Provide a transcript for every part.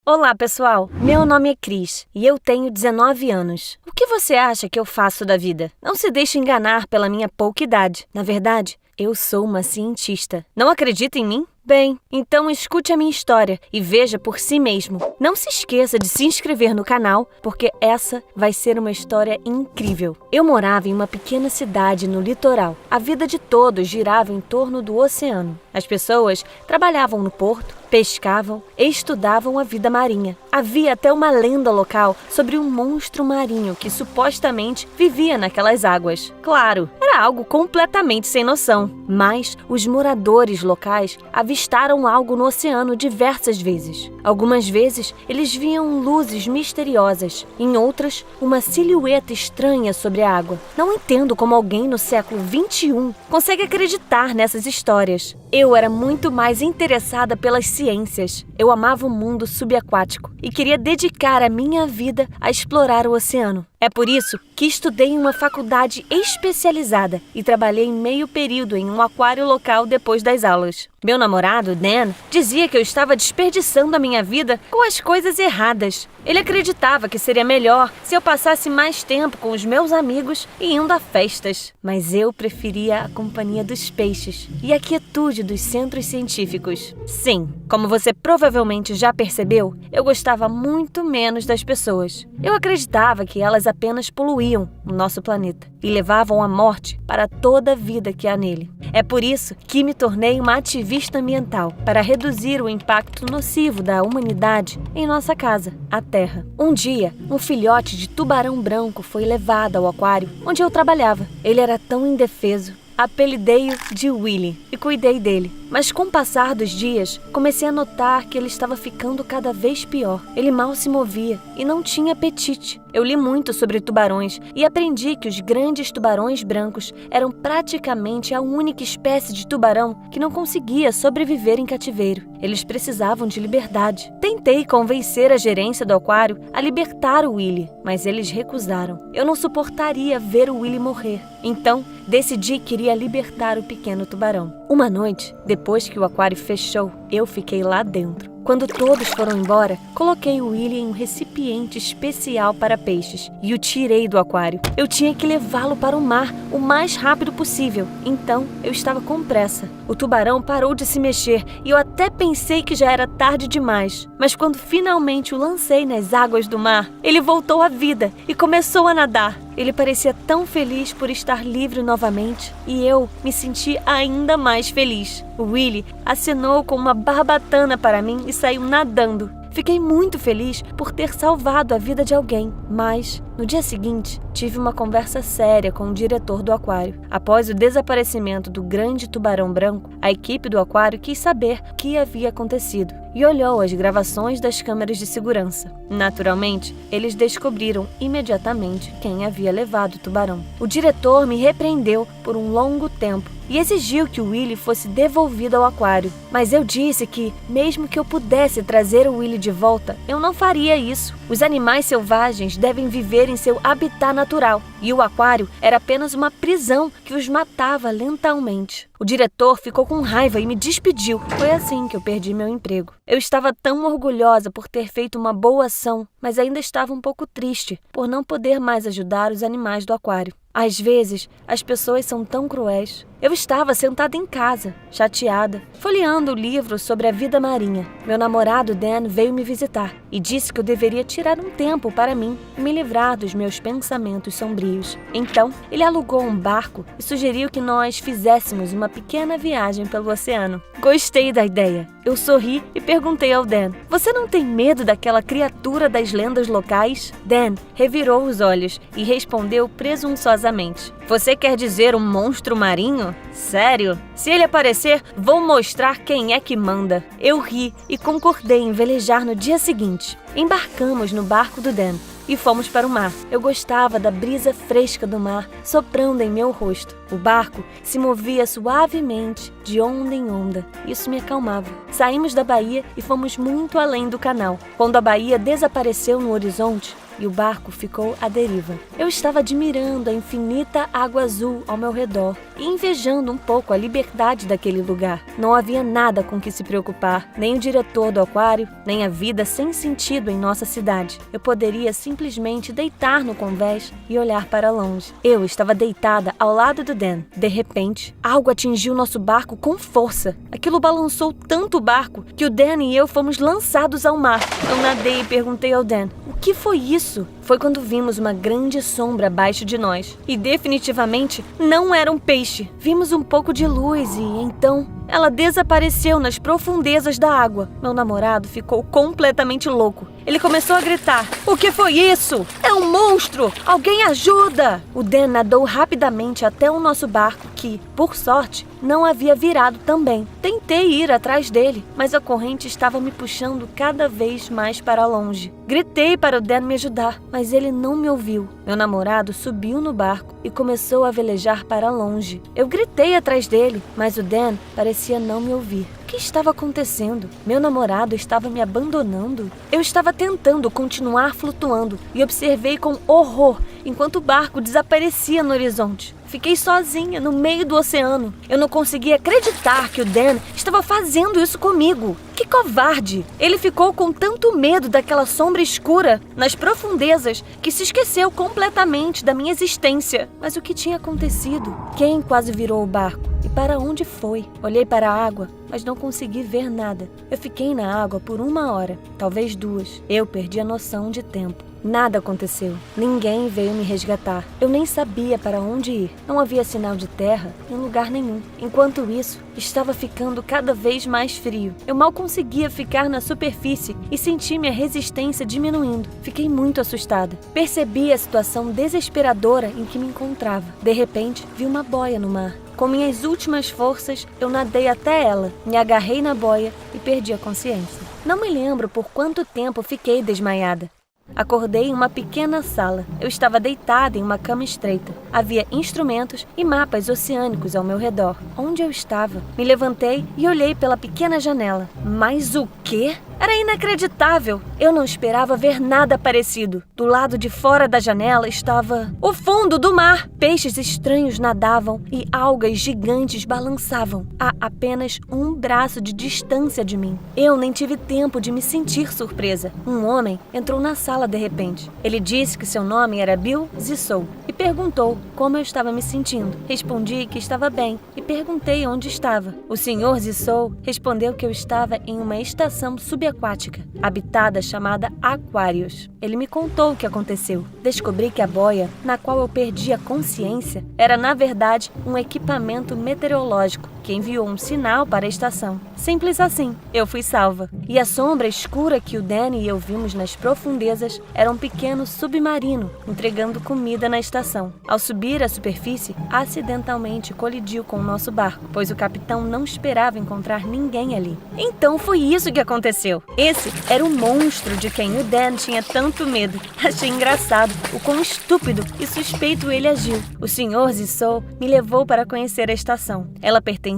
Olá, pessoal! Meu nome é Cris e eu tenho 19 anos. O que você acha que eu faço da vida? Não se deixe enganar pela minha pouca idade. Na verdade, eu sou uma cientista. Não acredita em mim? Bem, então escute a minha história e veja por si mesmo. Não se esqueça de se inscrever no canal, porque essa vai ser uma história incrível. Eu morava em uma pequena cidade no litoral. A vida de todos girava em torno do oceano. As pessoas trabalhavam no porto, pescavam e estudavam a vida marinha. Havia até uma lenda local sobre um monstro marinho que supostamente vivia naquelas águas. Claro, era algo completamente sem noção, mas os moradores locais avistaram algo no oceano diversas vezes. Algumas vezes, eles viam luzes misteriosas, em outras, uma silhueta estranha sobre a água. Não entendo como alguém no século XXI consegue acreditar nessas histórias. Eu era muito mais interessada pelas ciências. Eu amava o mundo subaquático e queria dedicar a minha vida a explorar o oceano. É por isso que estudei em uma faculdade especializada e trabalhei meio período em um aquário local depois das aulas. Meu namorado, Dan, dizia que eu estava desperdiçando a minha vida com as coisas erradas. Ele acreditava que seria melhor se eu passasse mais tempo com os meus amigos e indo a festas. Mas eu preferia a companhia dos peixes e a quietude dos centros científicos. Sim, como você provavelmente já percebeu, eu gostava muito menos das pessoas. Eu acreditava que elas apenas poluíam o nosso planeta e levavam a morte para toda a vida que há nele. É por isso que me tornei uma ativista ambiental para reduzir o impacto nocivo da humanidade em nossa casa, a Terra. Um dia, um filhote de tubarão branco foi levado ao aquário onde eu trabalhava. Ele era tão indefeso. Apelidei-o de Willy e cuidei dele. Mas com o passar dos dias, comecei a notar que ele estava ficando cada vez pior. Ele mal se movia e não tinha apetite. Eu li muito sobre tubarões e aprendi que os grandes tubarões brancos eram praticamente a única espécie de tubarão que não conseguia sobreviver em cativeiro. Eles precisavam de liberdade. Tentei convencer a gerência do aquário a libertar o Willy, mas eles recusaram. Eu não suportaria ver o Willy morrer. Então, decidi que iria libertar o pequeno tubarão. Uma noite, depois que o aquário fechou, eu fiquei lá dentro. Quando todos foram embora, coloquei o Willy em um recipiente especial para peixes e o tirei do aquário. Eu tinha que levá-lo para o mar o mais rápido possível, então eu estava com pressa. O tubarão parou de se mexer e eu até pensei que já era tarde demais. Mas quando finalmente o lancei nas águas do mar, ele voltou à vida e começou a nadar. Ele parecia tão feliz por estar livre novamente e eu me senti ainda mais feliz. O Willy acenou com uma barbatana para mim e saiu nadando. Fiquei muito feliz por ter salvado a vida de alguém, mas no dia seguinte tive uma conversa séria com o diretor do aquário. Após o desaparecimento do grande tubarão branco, a equipe do aquário quis saber o que havia acontecido e olhou as gravações das câmeras de segurança. Naturalmente, eles descobriram imediatamente quem havia levado o tubarão. O diretor me repreendeu por um longo tempo e exigiu que o Willy fosse devolvido ao aquário. Mas eu disse que, mesmo que eu pudesse trazer o Willy de volta, eu não faria isso. Os animais selvagens devem viver em seu habitat natural, e o aquário era apenas uma prisão que os matava lentamente. O diretor ficou com raiva e me despediu. Foi assim que eu perdi meu emprego. Eu estava tão orgulhosa por ter feito uma boa ação, mas ainda estava um pouco triste por não poder mais ajudar os animais do aquário. Às vezes, as pessoas são tão cruéis. Eu estava sentada em casa, chateada, folheando o livro sobre a vida marinha. Meu namorado Dan veio me visitar e disse que eu deveria tirar um tempo para mim e me livrar dos meus pensamentos sombrios. Então, ele alugou um barco e sugeriu que nós fizéssemos uma pequena viagem pelo oceano. Gostei da ideia. Eu sorri e perguntei ao Dan: "Você não tem medo daquela criatura das lendas locais?" Dan revirou os olhos e respondeu presunçosamente: "Você quer dizer um monstro marinho? Sério? Se ele aparecer, vou mostrar quem é que manda." Eu ri e concordei em velejar no dia seguinte. Embarcamos no barco do Dan e fomos para o mar. Eu gostava da brisa fresca do mar soprando em meu rosto. O barco se movia suavemente, de onda em onda. Isso me acalmava. Saímos da baía e fomos muito além do canal. Quando a baía desapareceu no horizonte, e o barco ficou à deriva. Eu estava admirando a infinita água azul ao meu redor e invejando um pouco a liberdade daquele lugar. Não havia nada com que se preocupar, nem o diretor do aquário, nem a vida sem sentido em nossa cidade. Eu poderia simplesmente deitar no convés e olhar para longe. Eu estava deitada ao lado do Dan. De repente, algo atingiu nosso barco com força. Aquilo balançou tanto o barco que o Dan e eu fomos lançados ao mar. Eu nadei e perguntei ao Dan: o que foi isso? Foi quando vimos uma grande sombra abaixo de nós. E definitivamente não era um peixe. Vimos um pouco de luz e então ela desapareceu nas profundezas da água. Meu namorado ficou completamente louco. Ele começou a gritar: o que foi isso? É um monstro! Alguém ajuda! O Dan nadou rapidamente até o nosso barco que, por sorte, não havia virado também. Tentei ir atrás dele, mas a corrente estava me puxando cada vez mais para longe. Gritei para o Dan me ajudar, mas ele não me ouviu. Meu namorado subiu no barco e começou a velejar para longe. Eu gritei atrás dele, mas o Dan parecia não me ouvir. O que estava acontecendo? Meu namorado estava me abandonando? Eu estava tentando continuar flutuando e observei com horror enquanto o barco desaparecia no horizonte. Fiquei sozinha no meio do oceano. Eu não conseguia acreditar que o Dan estava fazendo isso comigo. Que covarde! Ele ficou com tanto medo daquela sombra escura nas profundezas que se esqueceu completamente da minha existência. Mas o que tinha acontecido? Quem quase virou o barco? E para onde foi? Olhei para a água, mas não consegui ver nada. Eu fiquei na água por 1 hora, talvez 2. Eu perdi a noção de tempo. Nada aconteceu. Ninguém veio me resgatar. Eu nem sabia para onde ir. Não havia sinal de terra em lugar nenhum. Enquanto isso, estava ficando cada vez mais frio. Eu mal conseguia ficar na superfície e senti minha resistência diminuindo. Fiquei muito assustada. Percebi a situação desesperadora em que me encontrava. De repente, vi uma boia no mar. Com minhas últimas forças, eu nadei até ela, me agarrei na boia e perdi a consciência. Não me lembro por quanto tempo fiquei desmaiada. Acordei em uma pequena sala. Eu estava deitada em uma cama estreita. Havia instrumentos e mapas oceânicos ao meu redor. Onde eu estava? Me levantei e olhei pela pequena janela. Mas o quê? Era inacreditável. Eu não esperava ver nada parecido. Do lado de fora da janela estava o fundo do mar. Peixes estranhos nadavam e algas gigantes balançavam a apenas 1 braço de distância de mim. Eu nem tive tempo de me sentir surpresa. Um homem entrou na sala de repente. Ele disse que seu nome era Bill Zissou e perguntou como eu estava me sentindo. Respondi que estava bem e perguntei onde estava. O senhor Zissou respondeu que eu estava em uma estação subaquática, habitada chamada Aquários. Ele me contou o que aconteceu. Descobri que a boia, na qual eu perdi a consciência, era na verdade um equipamento meteorológico que enviou um sinal para a estação. Simples assim, eu fui salva. E a sombra escura que o Danny e eu vimos nas profundezas era um pequeno submarino entregando comida na estação. Ao subir à superfície, acidentalmente colidiu com o nosso barco, pois o capitão não esperava encontrar ninguém ali. Então foi isso que aconteceu. Esse era o monstro de quem o Dan tinha tanto medo. Achei engraçado o quão estúpido e suspeito ele agiu. O Sr. Zissou me levou para conhecer a estação. Ela pertencia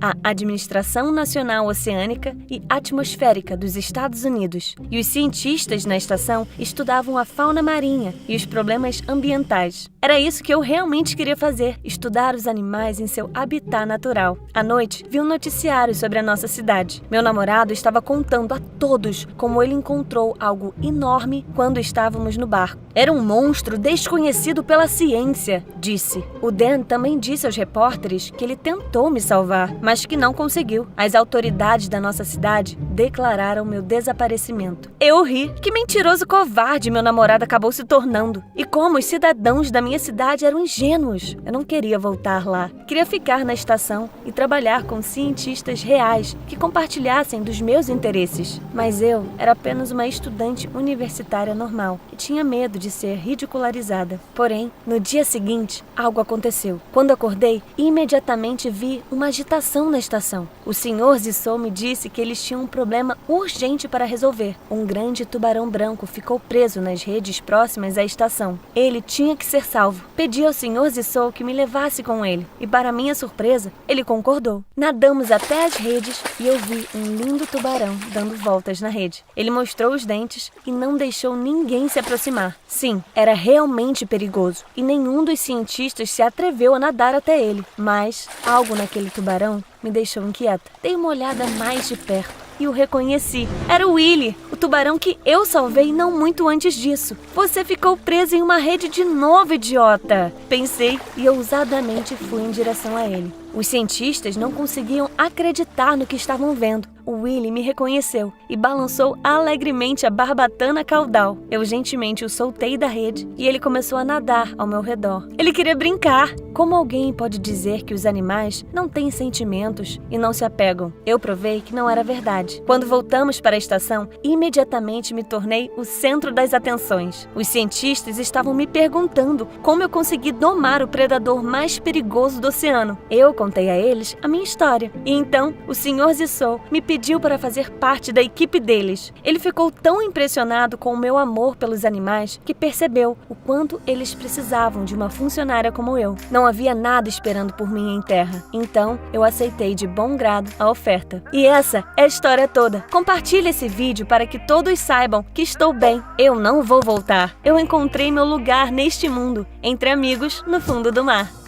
à Administração Nacional Oceânica e Atmosférica dos Estados Unidos. E os cientistas na estação estudavam a fauna marinha e os problemas ambientais. Era isso que eu realmente queria fazer, estudar os animais em seu habitat natural. À noite, vi um noticiário sobre a nossa cidade. Meu namorado estava contando a todos como ele encontrou algo enorme quando estávamos no barco. Era um monstro desconhecido pela ciência, disse. O Dan também disse aos repórteres que ele tentou me salvar, mas que não conseguiu. As autoridades da nossa cidade declararam meu desaparecimento. Eu ri. Que mentiroso covarde meu namorado acabou se tornando. E como os cidadãos da minha cidade eram ingênuos. Eu não queria voltar lá. Queria ficar na estação e trabalhar com cientistas reais que compartilhassem dos meus interesses. Mas eu era apenas uma estudante universitária normal e tinha medo de ser ridicularizada. Porém, no dia seguinte, algo aconteceu. Quando acordei, imediatamente vi uma agitação na estação. O Sr. Zissou me disse que eles tinham um problema urgente para resolver. Um grande tubarão branco ficou preso nas redes próximas à estação. Ele tinha que ser salvo. salvo. Pedi ao Sr. Zissou que me levasse com ele, e para minha surpresa, ele concordou. Nadamos até as redes e eu vi um lindo tubarão dando voltas na rede. Ele mostrou os dentes e não deixou ninguém se aproximar. Sim, era realmente perigoso, e nenhum dos cientistas se atreveu a nadar até ele. Mas algo naquele tubarão me deixou inquieta. Dei uma olhada mais de perto e o reconheci. Era o Willy, o tubarão que eu salvei não muito antes disso. Você ficou preso em uma rede de novo, idiota! Pensei e ousadamente fui em direção a ele. Os cientistas não conseguiam acreditar no que estavam vendo. O Willy me reconheceu e balançou alegremente a barbatana caudal. Eu gentilmente o soltei da rede e ele começou a nadar ao meu redor. Ele queria brincar. Como alguém pode dizer que os animais não têm sentimentos e não se apegam? Eu provei que não era verdade. Quando voltamos para a estação, imediatamente me tornei o centro das atenções. Os cientistas estavam me perguntando como eu consegui domar o predador mais perigoso do oceano. Eu contei a eles a minha história. E então, o Sr. Zissou me pediu para fazer parte da equipe deles. Ele ficou tão impressionado com o meu amor pelos animais que percebeu o quanto eles precisavam de uma funcionária como eu. Não havia nada esperando por mim em terra. Então, eu aceitei de bom grado a oferta. E essa é a história toda. Compartilhe esse vídeo para que todos saibam que estou bem. Eu não vou voltar. Eu encontrei meu lugar neste mundo, entre amigos no fundo do mar.